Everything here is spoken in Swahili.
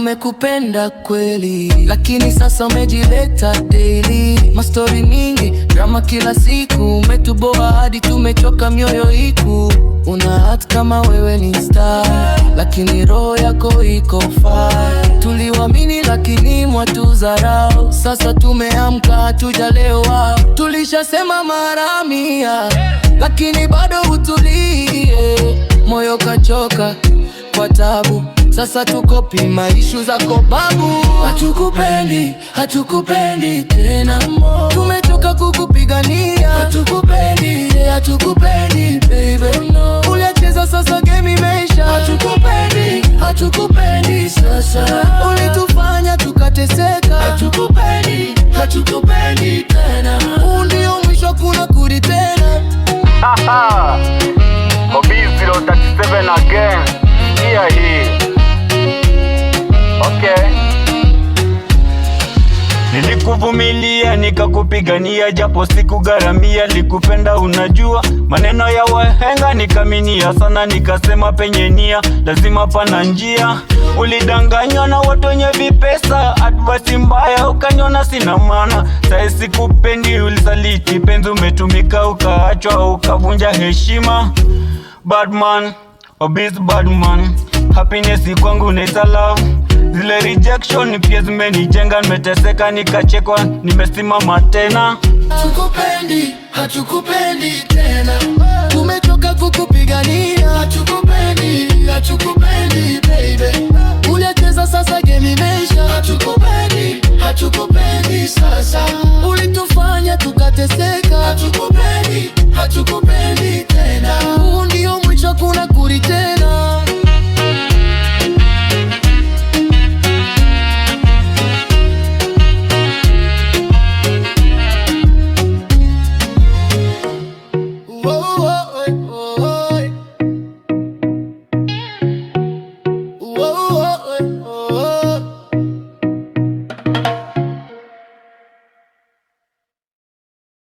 tumekupenda kweli, lakini sasa umejileta daily. Mastori mingi, drama kila siku, umetuboa hadi tumechoka mioyo iku. Una act kama wewe ni star, lakini roho yako iko far. Tuliwamini lakini mwatudharau, sasa tumeamka hatujalewa. Tulishasema mara mia, lakini bado hutulie. Moyo kachoka kwa tabu, sasa tukopi maishu zako babu. Hatukupendi, hatukupendi tena, tumechoka kukupigania. Hatukupendi, hatukupendi baby, uliacheza sasa game imeisha. Hatukupendi, hatukupendi sasa, ulitufanya tukateseka. Hatukupendi, hatukupendi tena, huu ndio mwisho, kuna kurudi tena. OB037 again, hii. Okay. Nilikuvumilia nikakupigania, japo sikugharamia, likupenda unajua. Maneno ya wahenga nikaminia sana, nikasema penye nia lazima pana njia. Ulidanganywa na watu wenye vipesa, advice mbaya ukanyona sina maana. Sasa sikupendi, ulisaliti penzi, umetumika ukaachwa, ukavunja heshima. Badman, Obis badman, happiness kwangu naita love. Zile rejection pia zimenijenga, nimeteseka nikachekwa, nimesimama tena. Hatukupendi, hatukupendi tena, tumechoka kukupigania. Hatukupendi, hatukupendi baby, uliacheza sasa game imeisha. Hatukupendi, hatukupendi sasa, ulitufanya tukateseka. Hatukupendi, hatukupendi.